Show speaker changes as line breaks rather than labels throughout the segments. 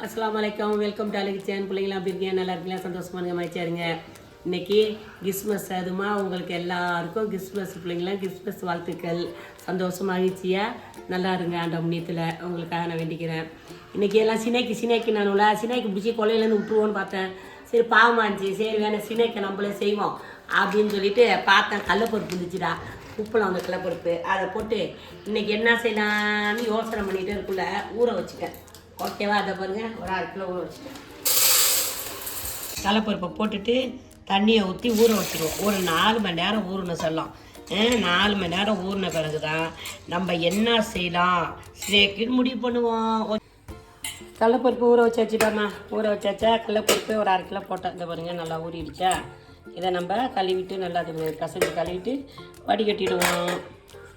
அஸ்ஸலாமு அலைக்கும். Welcome to அழகு சேனல். பிள்ளைங்களாம் அப்படி இருக்கீங்க? நல்லா இருக்கீங்களா? சந்தோஷமாக மகிழ்ச்சியாருங்க. இன்றைக்கி கிறிஸ்மஸ், அதுமா உங்களுக்கு எல்லாருக்கும் கிறிஸ்மஸ் பிள்ளைங்களாம் கிறிஸ்மஸ் வாழ்த்துக்கள். சந்தோஷம் மகிழ்ச்சியாக நல்லா இருங்க. ஆண்ட முன்னியத்தில் உங்களுக்காக நான் வேண்டிக்கிறேன். இன்றைக்கி எல்லாம் சினைக்கு நானும்ல சினைக்கு பிடிச்சி கொலையிலேருந்து விட்டுருவோன்னு பார்த்தேன். சரி பாவமாக இருந்துச்சு, சரி வேணாம் சினைக்கு நம்மளே செய்வோம் அப்படின்னு சொல்லிட்டு பார்த்தேன். கடலப்பருப்பு இருந்துச்சுடா, உப்புலாம் அந்த கடலப்பருப்பு அதை போட்டு இன்றைக்கி என்ன செய்யலான்னு யோசனை பண்ணிகிட்டே இருக்குள்ள ஊற வச்சுட்டேன். ஓகேவா? அதை பாருங்கள், ஒரு 1/2 கிலோ ஊற வச்சுட்டேன். கடலப்பருப்பை போட்டுட்டு தண்ணியை ஊற்றி ஊற வச்சுருவோம். ஒரு 4 மணி நேரம் ஊறணும் சொல்லலாம். 4 மணி நேரம் ஊறின பிறகு தான் நம்ம என்ன செய்யலாம் ஸ்னேக்குன்னு முடிவு பண்ணுவோம். கடலப்பருப்பு ஊற வச்சாச்சுட்டாம்மா. ஊற வச்சாச்சா கடலப்பருப்பு ஒரு 1/2 கிலோ போட்டேன். இந்த பாருங்கள், நல்லா ஊறிடுச்சா. இதை நம்ம கழுவிட்டு நல்லா அது கசஞ்சு கழுவிட்டு வடிகட்டிடுவோம்.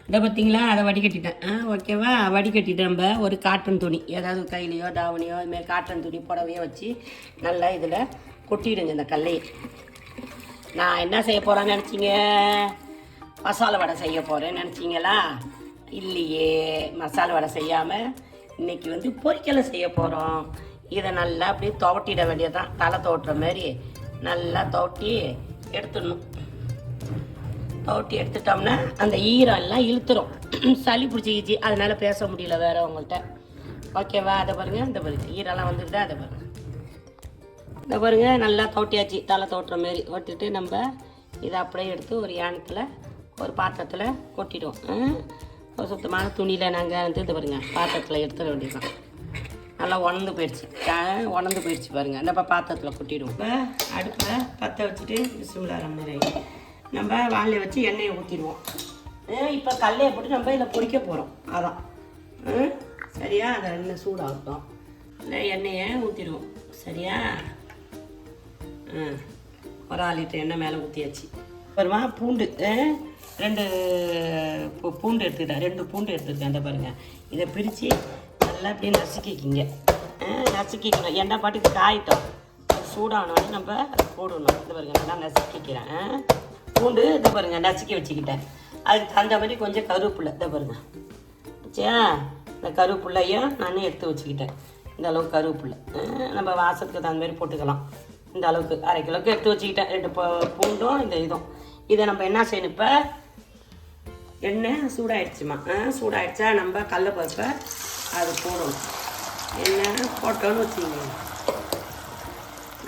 இதை பார்த்தீங்களா, அதை வடிகட்டிட்டேன். ஓகேவா? வடிகட்டிட்டு நம்ம ஒரு காட்டன் துணி, ஏதாவது கையிலையோ தாவணியோ இதுமாதிரி காட்டன் துணி புடவையோ வச்சு நல்லா இதில் கொட்டிடுங்க இந்த கல்லையை. நான் என்ன செய்ய போகிறேன்னு நினச்சிங்க? மசாலா வடை செய்ய போகிறேன்னு நினச்சிங்களா? இல்லையே, மசாலா வடை செய்யாமல் இன்றைக்கி பொரிக்கலை செய்ய போகிறோம். இதை நல்லா அப்படியே துவட்டிட வேண்டியதான். தலை துவட்டுற மாதிரி நல்லா துவட்டி எடுத்துடணும். துவட்டி எடுத்துட்டோம்னா அந்த ஈரம் எல்லாம் இழுத்துரும். சளி பிடிச்சிக்கிச்சு, அதனால் பேச முடியல வேறு அவங்கள்ட்ட. ஓகேவா? அதை பாருங்கள், இந்த பாருங்கள் ஈரெல்லாம் வந்துருதா. அதை பாருங்கள், இந்த பாருங்கள் நல்லா துவட்டியாச்சு. தலை துவட்டுற மாரி ஒட்டிட்டு நம்ம இதை அப்படியே எடுத்து ஒரு யானத்தில் ஒரு பாத்திரத்தில் கொட்டிடுவோம். ஒரு சுத்தமான துணியில் நாங்கள் இந்த பாருங்கள் பாத்திரத்தில் எடுத்துட வேண்டியதான். நல்லா உணர்ந்து போயிடுச்சு பாருங்கள். இந்த பாத்திரத்தில் கொட்டிடுவோம். இப்போ அடுப்பில் பற்ற வச்சுட்டு பிஸ்மில்லாஹ் நம்ம வானிலை வச்சு எண்ணெயை ஊற்றிடுவோம். இப்போ கல்லையை போட்டு நம்ம இதில் பொரிக்க போகிறோம். அதான் சரியா? அதை எண்ணெய் சூடாகட்டும். இல்லை எண்ணெயை ஊற்றிடுவோம். சரியா? ஒரு 1/2 லிட்டர் எண்ணெய் மேலே ஊற்றியாச்சு. அப்புறமா பூண்டு 2 பூண்டு எடுத்துக்கிட்டேன். 2 பூண்டு எடுத்துக்கிட்டேன். அந்த பாருங்கள், இதை பிரித்து நல்லா அப்படியே நசுக்கிக்கிங்க. நசுக்கிக்கணும். எண்ணெய் பாட்டுக்கு காயிட்டோம். சூடானோடனே நம்ம அதை போடணும். இந்த பாருங்கள், நல்லா நசுக்கிக்கிறேன். பூண்டு இதை பாருங்கள் நசுக்கி வச்சுக்கிட்டேன். அதுக்கு தகுந்த மாதிரி கொஞ்சம் கருவேப்பிலை இதை பாருங்கள் வச்சியா. இந்த கருவேப்பிள்ளையும் நான் எடுத்து வச்சுக்கிட்டேன். இந்த அளவுக்கு கருவேப்பிலை நம்ம வாசத்துக்கு தகுந்த மாதிரி போட்டுக்கலாம். இந்த அளவுக்கு 1/2 கிலோவுக்கு எடுத்து வச்சுக்கிட்டேன். 2 பூண்டும் இந்த இதுவும். இதை நம்ம என்ன செய்யணும்? இப்போ எண்ணெய் சூடாயிடுச்சுமா. சூடாயிடுச்சா நம்ம கடலப்பருப்பை அது போடணும். எண்ணெய் போட்டோன்னு வச்சுக்கோங்க.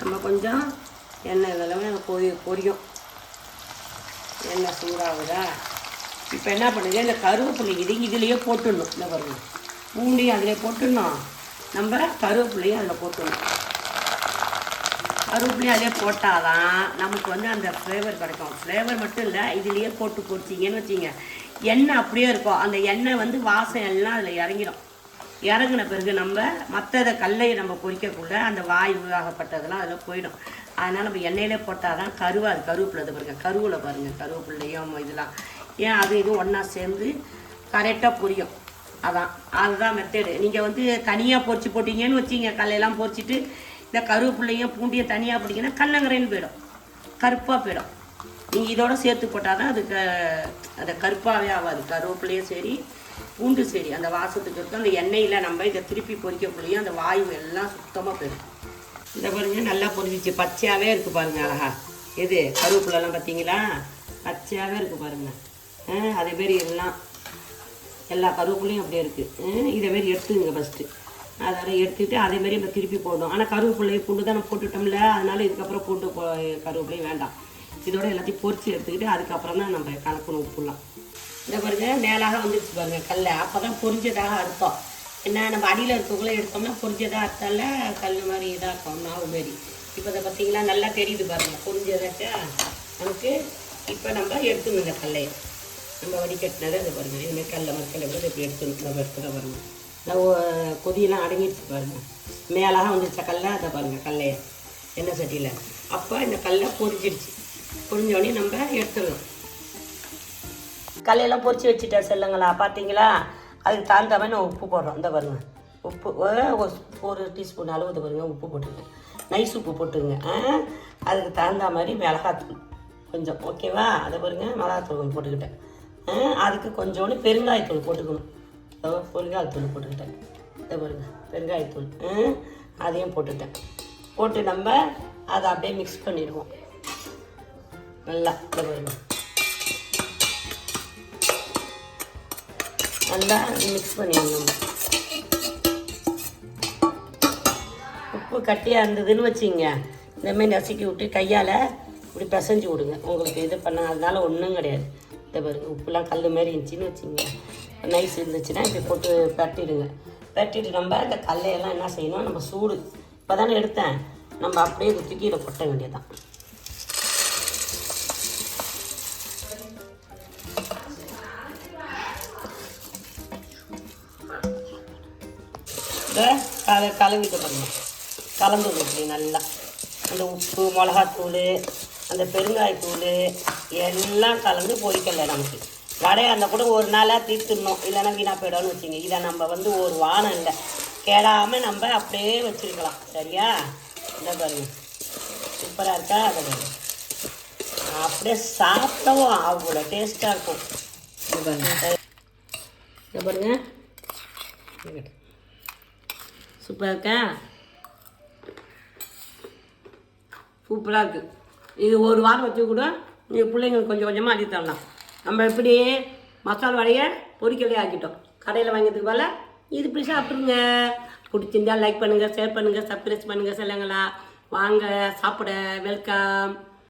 நம்ம கொஞ்சம் எண்ணெய் இதெல்லாமே பொரியும். எண்ணெய் சூடாகுதா? இப்போ என்ன பண்ணுங்க, இந்த கருவேப்பிலை இதுலேயே போட்டுடணும். இந்த பாருங்க, பூண்டையும் அதிலே போட்டுடணும். நம்ம கருவேப்பிலையும் அதில் போட்டுடணும். கருவேப்பிலையும் அதிலே போட்டாதான் நமக்கு அந்த ஃப்ளேவர் கிடைக்கும். ஃப்ளேவர் மட்டும் இல்லை, இதுலேயே போட்டு பொரிச்சிங்கன்னு வச்சிங்க, எண்ணெய் அப்படியே இருக்கும். அந்த எண்ணெய் வாசம் எல்லாம் அதில் இறங்கிடும். இறங்கின பிறகு நம்ம மற்றதை கல்லையை நம்ம பொரிக்கக்குள்ள அந்த வாயு ஆகப்பட்டதெல்லாம் அதில் போயிடும். அதனால் நம்ம எண்ணெயிலே போட்டால் தான் கருவாது. கருவேப்பிலை பாருங்கள், கருவில் பாருங்கள், கருவேப்பிள்ளையும் இதெல்லாம் ஏன் அது இதுவும் ஒன்றா சேர்ந்து கரெக்டாக பொரியும். அதுதான் மெத்தேடு. நீங்கள் தனியாக பொரிச்சு போட்டிங்கன்னு வச்சிங்க, கல்லையெல்லாம் பொரிச்சிட்டு இந்த கருவேப்பிள்ளையும் பூண்டியும் தனியாக போட்டிங்கன்னா கல்லங்கரைன்னு போயிடும், கருப்பாக போயிடும். நீங்கள் இதோட சேர்த்து போட்டால் தான் அதுக்கு அதை கருப்பாகவே ஆகாது. கருவேப்பிலையும் சரி பூண்டு சரி அந்த வாசத்துக்கு இருக்கும். அந்த எண்ணெயில் நம்ம இதை திருப்பி பொரிக்கக்குள்ளேயும் அந்த வாயு எல்லாம் சுத்தமாக போயிடும். இந்த பாருங்க, நல்லா பொரிஞ்சிச்சு. பச்சையாகவே இருக்குது பாருங்கள், அழகா. இது கருவேப்பிலெல்லாம் பார்த்தீங்களா, பச்சையாகவே இருக்குது பாருங்கள். அதேமாரி எல்லா கருவேப்பிலையும் அப்படியே இருக்குது. இதேமாரி எடுத்துங்க ஃபஸ்ட்டு. அதெல்லாம் எடுத்துக்கிட்டு அதேமாரி நம்ம திருப்பி போடணும். ஆனால் கருவேப்பிலையும் பூண்டு தான் நம்ம போட்டுட்டோம்ல, அதனால் இதுக்கப்புறம் பூண்டு கருவேப்பிலையும் வேண்டாம். இதோட எல்லாத்தையும் பொரித்து எடுத்துக்கிட்டு அதுக்கப்புறம் தான் நம்ம கலக்கணும் உப்புலாம். இந்த பாருங்க, மேலாக வந்துடுச்சு பாருங்கள் கல்லை. அப்போ தான் பொரிஞ்சதாக அர்த்தம். என்ன, நம்ம அடியில் இருக்கக்குள்ளே எடுத்தோம்னா பொரிஞ்சதாக அர்த்தம்ல, கல் மாதிரி இதாக இருக்கும், மாவு மாரி. இப்போ இதை பார்த்தீங்களா, நல்லா தெரியுது பாருங்கள் பொரிஞ்சதாச்சா நமக்கு. இப்போ நம்ம எடுத்துணும் இந்த கல்லையை, நம்ம வடிகட்டினதை அதை பாருங்கள். இதுமாதிரி கல்லை கூட இப்படி எடுத்துணும். நம்ம எடுத்துகிற பாருங்கள், நான் கொதியெல்லாம் அடங்கிடுச்சு பாருங்கள். மேலாக வந்துடுச்சா கல்லை. அதை பாருங்கள் கல்லையை எண்ணெய் சட்டியில். அப்போ இந்த கல்லை பொரிஞ்சிடுச்சு. பொரிஞ்சோடனே நம்ம எடுத்துடலாம். கல்லையெல்லாம் பொரிச்சு வச்சுட்டா செல்லுங்களா, பார்த்தீங்களா? அதுக்கு தகுந்த மாதிரி நான் உப்பு போடுறோம். இந்த பாருங்கள், உப்பு 1 டீஸ்பூன் அளவு இது பாருங்கள் உப்பு போட்டுருங்க. நைஸ் உப்பு போட்டுருங்க. அதுக்கு தகுந்த மாதிரி மிளகாத்தூள் கொஞ்சம். ஓகேவா? அதை பாருங்கள், மிளகாத்தூள் கொஞ்சம் போட்டுக்கிட்டேன். அதுக்கு கொஞ்சோண்டு பெருங்காயத்தூள் போட்டுக்கணும். பெருங்காயத்தூள் போட்டுக்கிட்டேன். இதை பாருங்கள், பெருங்காயத்தூள். அதையும் போட்டுட்டேன். போட்டு நம்ம அதை அப்படியே மிக்ஸ் பண்ணிடுவோம். நல்லா நல்லா மிக்ஸ் பண்ணிடணும். உப்பு கட்டியாக இருந்ததுன்னு வச்சிங்க, இந்தமாரி நசுக்கி விட்டு கையால் இப்படி பிசைஞ்சு விடுங்க. உங்களுக்கு இது பண்ண அதனால ஒன்றும் கிடையாது. இந்த பாருங்க, உப்புலாம் கல் மாரி இருந்துச்சின்னு வச்சிங்க, நைஸ் இருந்துச்சுன்னா இப்படி போட்டு பரட்டிடுங்க. பரட்டிட்டு நம்ம இந்த கல்லையெல்லாம் என்ன செய்யணும், நம்ம சூடு இப்போ தானே எடுத்தேன், நம்ம அப்படியே தூக்கி இதை கொட்ட வேண்டியதான். அதை கலந்துட்டு பண்ணணும். கலந்து விட்டுருங்க நல்லா. அந்த உப்பு, மிளகாத்தூள், அந்த பெருங்காயத்தூள் எல்லாம் கலந்து பொரிக்கல. நமக்கு வடையாக இருந்தால் கூட ஒரு நாளாக தீர்த்துடணும், இல்லைன்னா வீணாக போயிடும்னு வச்சுங்க. இதை நம்ம வந்து ஒரு வானம் இல்லை, கேடாமல் நம்ம அப்படியே வச்சுருக்கலாம். சரியா? இந்த பாருங்க, சூப்பராக இருக்கா? அதை பாருங்க, அப்படியே சாப்பிட்டவும் அவ்வளோ டேஸ்ட்டாக இருக்கும். இது பாருங்க, இதை பாருங்க, சூப்பராக இருக்கா? சூப்பராக இருக்குது. இது ஒரு வாரம் வச்சு கூட நீங்கள் பிள்ளைங்களுக்கு கொஞ்சம் கொஞ்சமாக அள்ளி தரலாம். நம்ம எப்படி மசாலா வடையை பொரிக்கலையே ஆக்கிட்டோம். கடையில் வாங்கிறதுக்கு போல இது இப்படி சாப்பிட்ருங்க. பிடிச்சிருந்தால் லைக் பண்ணுங்கள், ஷேர் பண்ணுங்கள், சப்ஸ்கிரைப் பண்ணுங்கள். சொல்லுங்களா, வாங்க சாப்பிட. வெல்கம்.